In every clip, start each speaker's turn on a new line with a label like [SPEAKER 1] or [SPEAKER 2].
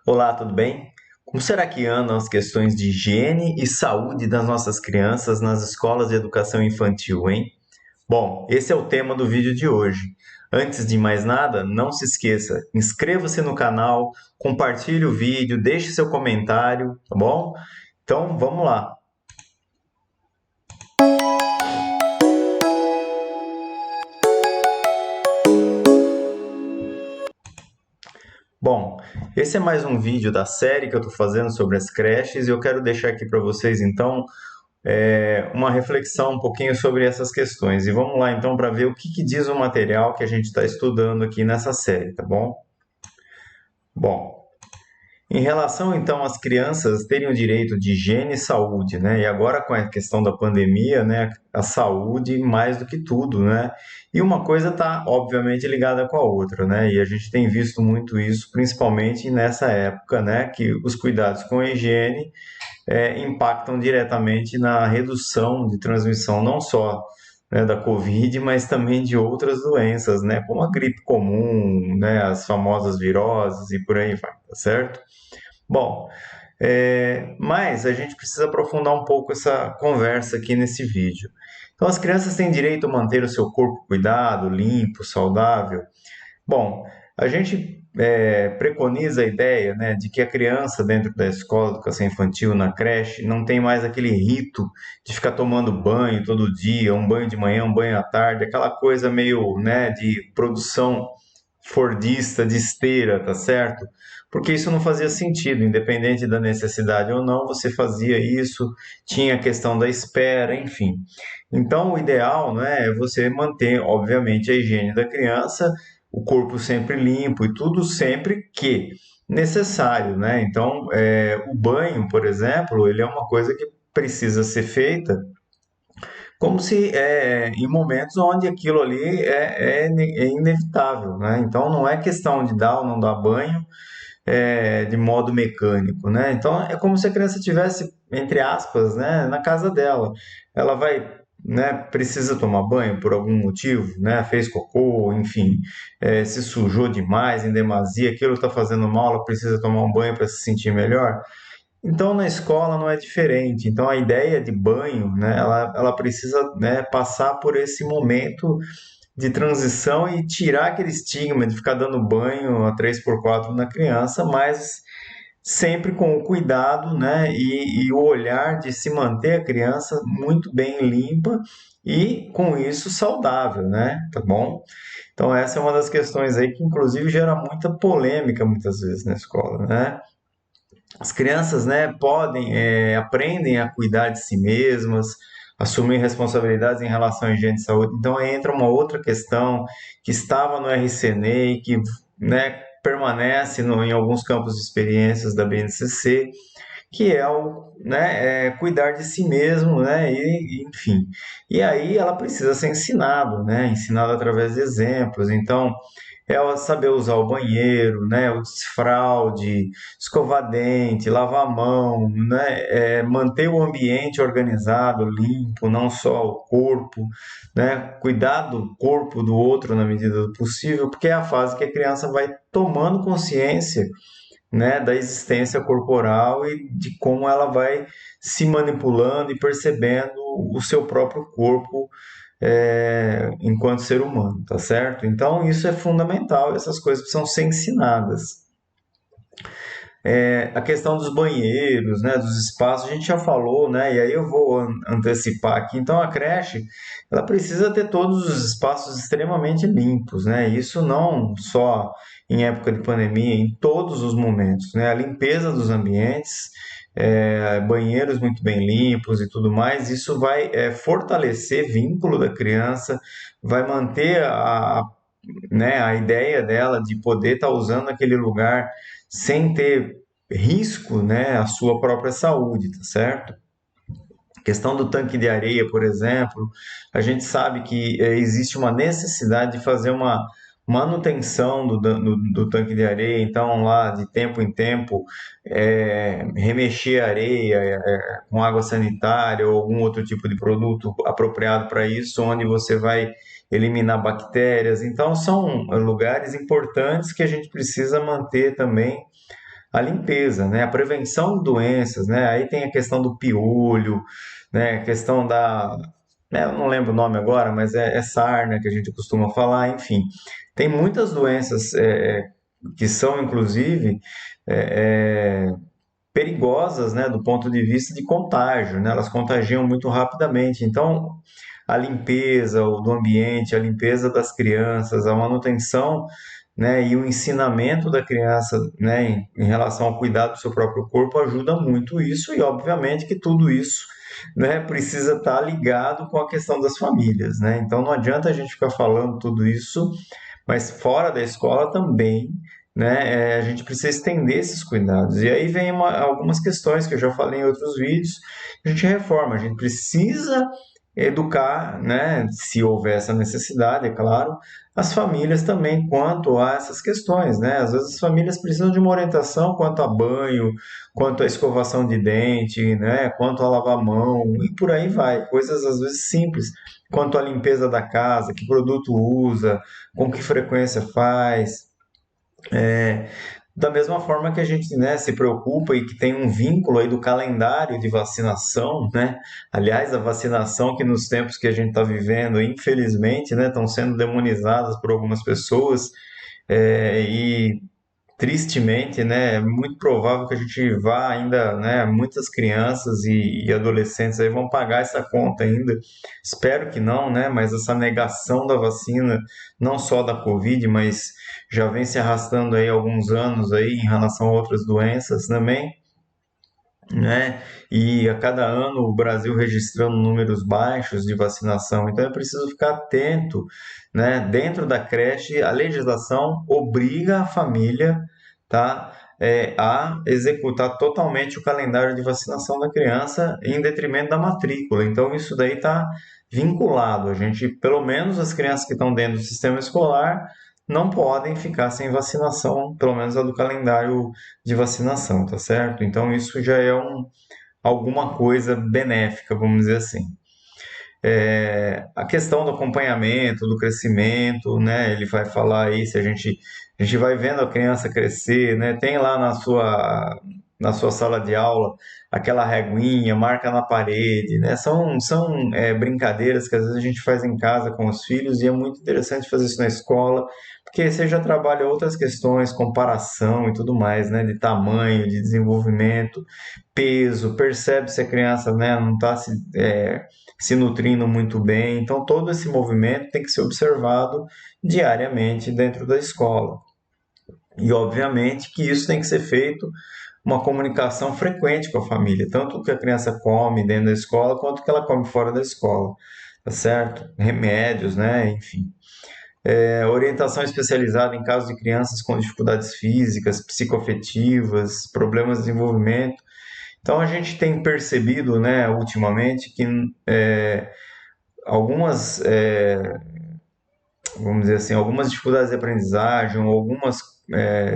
[SPEAKER 1] Olá, tudo bem? Como será que andam as questões de higiene e saúde das nossas crianças nas escolas de educação infantil, hein? Bom, esse é o tema do vídeo de hoje. Antes de mais nada, não se esqueça, inscreva-se no canal, compartilhe o vídeo, deixe seu comentário, tá bom? Então, vamos lá. Bom, esse é mais um vídeo da série que eu estou fazendo sobre as creches e eu quero deixar aqui para vocês, então, uma reflexão um pouquinho sobre essas questões. E vamos lá então para ver o que diz o material que a gente está estudando aqui nessa série, tá bom? Bom, em relação então às crianças terem o direito de higiene e saúde, né? E agora com a questão da pandemia, né? A saúde mais do que tudo, né? E uma coisa está obviamente ligada com a outra, né? E a gente tem visto muito isso, principalmente nessa época, né? Que os cuidados com a higiene impactam diretamente na redução de transmissão não só, né, da Covid, mas também de outras doenças, né, como a gripe comum, né, as famosas viroses e por aí vai, tá certo? Bom, mas a gente precisa aprofundar um pouco essa conversa aqui nesse vídeo. Então, as crianças têm direito a manter o seu corpo cuidado, limpo, saudável. Bom, a gente preconiza a ideia, né, de que a criança dentro da escola de educação infantil, na creche, não tem mais aquele rito de ficar tomando banho todo dia, um banho de manhã, um banho à tarde, aquela coisa meio, né, de produção fordista de esteira, tá certo? Porque isso não fazia sentido, independente da necessidade ou não, você fazia isso, tinha a questão da espera, enfim. Então, o ideal, né, é você manter, obviamente, a higiene da criança, o corpo sempre limpo e tudo sempre que necessário, né? Então, o banho, por exemplo, ele é uma coisa que precisa ser feita como se em momentos onde aquilo ali é inevitável, né? Então, não é questão de dar ou não dar banho de modo mecânico, né? Então, é como se a criança tivesse, entre aspas, né, na casa dela. Ela vai, né, precisa tomar banho por algum motivo, né? Fez cocô, enfim, se sujou demais, em demasia, aquilo está fazendo mal, ela precisa tomar um banho para se sentir melhor. Então, na escola não é diferente. Então, a ideia de banho, né, ela precisa, né, passar por esse momento de transição e tirar aquele estigma de ficar dando banho a 3x4 na criança, mas sempre com o cuidado, né, e o olhar de se manter a criança muito bem limpa e, com isso, saudável, né? Tá bom? Então, essa é uma das questões aí que, inclusive, gera muita polêmica muitas vezes na escola, né? As crianças, né, podem, aprendem a cuidar de si mesmas, assumir responsabilidades em relação à higiene e saúde. Então, aí entra uma outra questão que estava no RCNE, que, né, permanece em alguns campos de experiências da BNCC, que é o, né, cuidar de si mesmo, né, enfim. E aí ela precisa ser ensinado, né, ensinado através de exemplos. Então, é saber usar o banheiro, né, o desfraude, escovar dente, lavar a mão, né, manter o ambiente organizado, limpo, não só o corpo, né, cuidar do corpo do outro na medida do possível, porque é a fase que a criança vai tomando consciência, né, da existência corporal e de como ela vai se manipulando e percebendo o seu próprio corpo enquanto ser humano, tá certo? Então isso é fundamental, essas coisas precisam ser ensinadas. A questão dos banheiros, né, dos espaços, a gente já falou, né, e aí eu vou antecipar aqui. Então, a creche, ela precisa ter todos os espaços extremamente limpos, né, isso não só em época de pandemia, em todos os momentos, né, a limpeza dos ambientes, banheiros muito bem limpos e tudo mais, isso vai fortalecer vínculo da criança, vai manter né, a ideia dela de poder estar usando aquele lugar sem ter risco, né, à sua própria saúde, tá certo? A questão do tanque de areia, por exemplo, a gente sabe que existe uma necessidade de fazer uma manutenção do tanque de areia, então lá de tempo em tempo remexer a areia com água sanitária ou algum outro tipo de produto apropriado para isso, onde você vai eliminar bactérias. Então são lugares importantes que a gente precisa manter também, a limpeza, né? A prevenção de doenças, né? Aí tem a questão do piolho, né? A questão da, eu não lembro o nome agora, mas é sarna que a gente costuma falar, enfim. Tem muitas doenças que são, inclusive, é, perigosas, né, do ponto de vista de contágio, né? Elas contagiam muito rapidamente. Então, a limpeza do ambiente, a limpeza das crianças, a manutenção, né, e o ensinamento da criança, né, em relação ao cuidado do seu próprio corpo ajuda muito isso e, obviamente, que tudo isso, né, precisa estar ligado com a questão das famílias, né? Então, não adianta a gente ficar falando tudo isso, mas fora da escola também, né, a gente precisa estender esses cuidados. E aí vem algumas questões que eu já falei em outros vídeos, a gente reforma, a gente precisa educar, né, se houver essa necessidade, é claro, as famílias também quanto a essas questões, né? Às vezes as famílias precisam de uma orientação quanto a banho, quanto a escovação de dente, né, quanto a lavar a mão e por aí vai, coisas às vezes simples, quanto à limpeza da casa, que produto usa, com que frequência faz. Da mesma forma que a gente, né, se preocupa e que tem um vínculo aí do calendário de vacinação, né? Aliás, a vacinação que nos tempos que a gente está vivendo, infelizmente, né, estão sendo demonizadas por algumas pessoas, e tristemente, né, é muito provável que a gente vá ainda, né, muitas crianças e adolescentes aí vão pagar essa conta ainda. Espero que não, né, mas essa negação da vacina, não só da Covid, mas já vem se arrastando aí há alguns anos aí em relação a outras doenças também, né? E a cada ano o Brasil registrando números baixos de vacinação. Então é preciso ficar atento, né? Dentro da creche, a legislação obriga a família, tá? A executar totalmente o calendário de vacinação da criança em detrimento da matrícula. Então isso daí está vinculado. A gente, pelo menos as crianças que estão dentro do sistema escolar, não podem ficar sem vacinação, pelo menos a do calendário de vacinação, tá certo? Então isso já é alguma coisa benéfica, vamos dizer assim. A questão do acompanhamento, do crescimento, né? Ele vai falar aí se a gente vai vendo a criança crescer, né? Tem lá na sua sala de aula aquela reguinha, marca na parede, né? São brincadeiras que às vezes a gente faz em casa com os filhos e é muito interessante fazer isso na escola, porque você já trabalha outras questões, comparação e tudo mais, né? De tamanho, de desenvolvimento, peso, percebe se a criança, né, não está se nutrindo muito bem. Então, todo esse movimento tem que ser observado diariamente dentro da escola. E, obviamente, que isso tem que ser feito uma comunicação frequente com a família, tanto o que a criança come dentro da escola, quanto o que ela come fora da escola, tá certo? Remédios, né? Enfim. Orientação especializada em casos de crianças com dificuldades físicas, psicoafetivas, problemas de desenvolvimento. Então, a gente tem percebido, né, ultimamente, que algumas, vamos dizer assim, algumas dificuldades de aprendizagem, algumas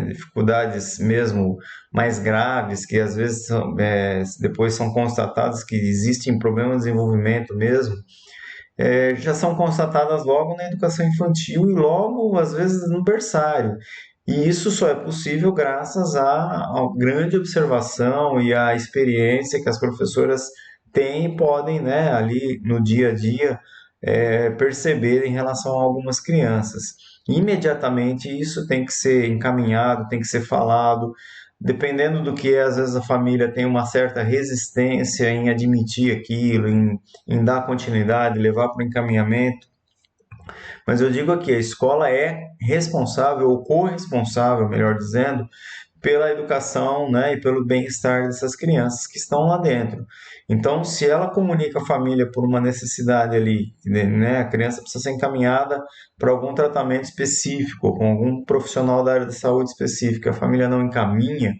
[SPEAKER 1] dificuldades mesmo mais graves, que às vezes depois são constatadas que existem problemas de desenvolvimento mesmo, já são constatadas logo na educação infantil e logo, às vezes, no berçário. E isso só é possível graças à grande observação e à experiência que as professoras têm e podem, né, ali no dia a dia, perceber em relação a algumas crianças. Imediatamente isso tem que ser encaminhado, tem que ser falado, dependendo do que é, às vezes a família tem uma certa resistência em admitir aquilo, em dar continuidade, levar para o encaminhamento. Mas eu digo aqui, a escola é responsável, ou corresponsável, melhor dizendo, pela educação, né, e pelo bem-estar dessas crianças que estão lá dentro. Então, se ela comunica a família por uma necessidade ali, né, a criança precisa ser encaminhada para algum tratamento específico, com algum profissional da área da saúde específica, a família não encaminha,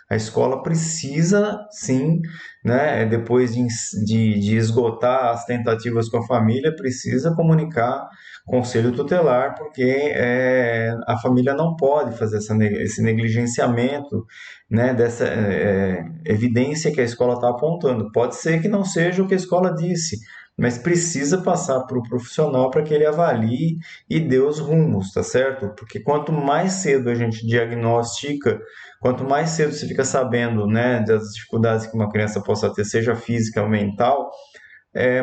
[SPEAKER 1] a escola precisa, sim, né, depois de esgotar as tentativas com a família, precisa comunicar conselho tutelar, porque a família não pode fazer esse negligenciamento, né, dessa evidência que a escola está apontando. Pode ser que não seja o que a escola disse, mas precisa passar para o profissional para que ele avalie e dê os rumos, tá certo? Porque quanto mais cedo a gente diagnostica, quanto mais cedo você fica sabendo, né, das dificuldades que uma criança possa ter, seja física ou mental,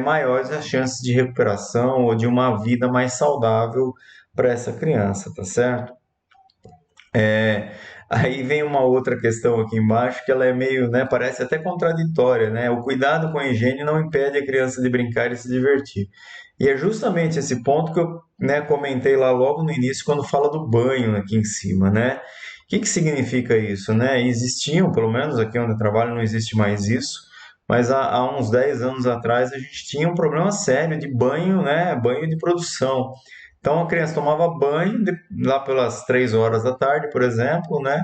[SPEAKER 1] maiores as chances de recuperação ou de uma vida mais saudável para essa criança, tá certo? É, aí vem uma outra questão aqui embaixo que ela é meio, né, parece até contraditória, né? O cuidado com a higiene não impede a criança de brincar e se divertir. E é justamente esse ponto que eu, né, comentei lá logo no início quando fala do banho aqui em cima, né? O que que significa isso, né? Existiam, pelo menos aqui onde eu trabalho não existe mais isso, mas há uns 10 anos atrás a gente tinha um problema sério de banho, né? Banho de produção. Então a criança tomava banho lá pelas 3 horas da tarde, por exemplo, né?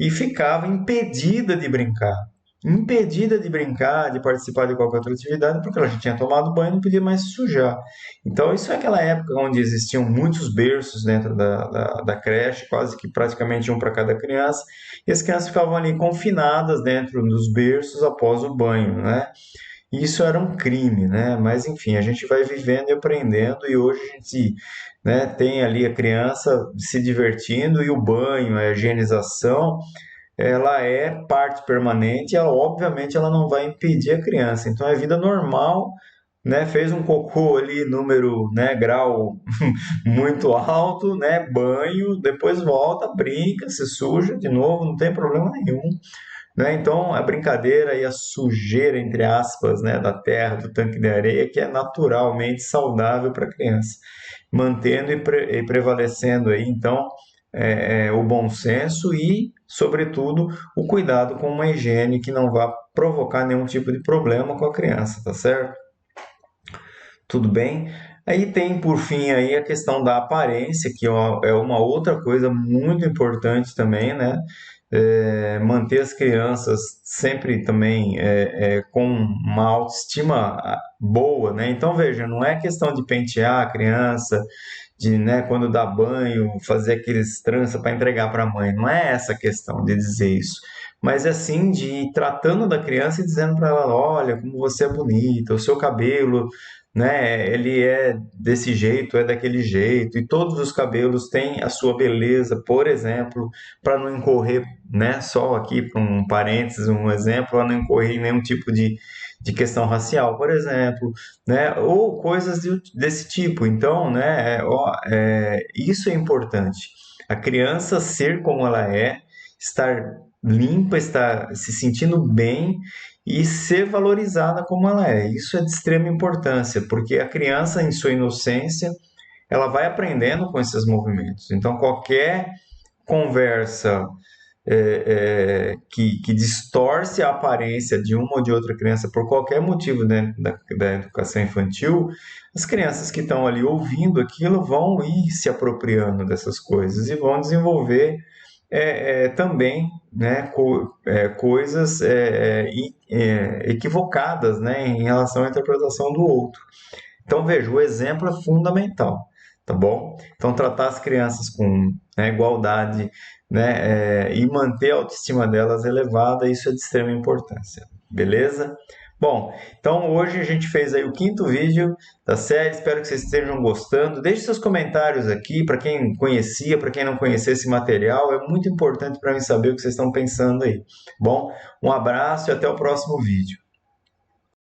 [SPEAKER 1] E ficava impedida de brincar. Impedida de brincar, de participar de qualquer outra atividade, porque ela já tinha tomado banho e não podia mais se sujar. Então, isso é aquela época onde existiam muitos berços dentro da creche, quase que praticamente um para cada criança, e as crianças ficavam ali confinadas dentro dos berços após o banho, né? E isso era um crime, né? Mas enfim, a gente vai vivendo e aprendendo, e hoje a gente, né, tem ali a criança se divertindo e o banho, a higienização, ela é parte permanente, e ela, obviamente ela não vai impedir a criança. Então é vida normal, né? Fez um cocô ali, número, né, grau muito alto, né? Banho, depois volta, brinca, se suja de novo, não tem problema nenhum, né? Então, a brincadeira e a sujeira, entre aspas, né, da terra, do tanque de areia, que é naturalmente saudável para a criança, mantendo e prevalecendo aí, então, o bom senso e, sobretudo, o cuidado com uma higiene que não vá provocar nenhum tipo de problema com a criança, tá certo? Tudo bem? Aí tem, por fim, aí a questão da aparência, que é uma outra coisa muito importante também, né? Manter as crianças sempre também com uma autoestima boa, né? Então, veja, não é questão de pentear a criança, de, né, quando dá banho, fazer aqueles trança para entregar para a mãe. Não é essa a questão de dizer isso. Mas é assim de ir tratando da criança e dizendo para ela, olha, como você é bonita, o seu cabelo, né, ele é desse jeito, é daquele jeito, e todos os cabelos têm a sua beleza, por exemplo, para não incorrer, né, só aqui para um parênteses, um exemplo, para não incorrer em nenhum tipo de questão racial, por exemplo, né, ou coisas desse tipo. Então, né, isso é importante. A criança ser como ela é, estar limpa, estar se sentindo bem e ser valorizada como ela é. Isso é de extrema importância, porque a criança, em sua inocência, ela vai aprendendo com esses movimentos. Então, qualquer conversa que distorce a aparência de uma ou de outra criança por qualquer motivo dentro da educação infantil, as crianças que estão ali ouvindo aquilo vão ir se apropriando dessas coisas e vão desenvolver também, né, coisas equivocadas, né, em relação à interpretação do outro. Então, veja, o exemplo é fundamental, tá bom? Então, tratar as crianças com, né, igualdade, né, e manter a autoestima delas elevada, isso é de extrema importância, beleza? Bom, então hoje a gente fez aí o quinto vídeo da série, espero que vocês estejam gostando. Deixe seus comentários aqui, para quem conhecia, para quem não conhecia esse material, é muito importante para mim saber o que vocês estão pensando aí. Bom, um abraço e até o próximo vídeo.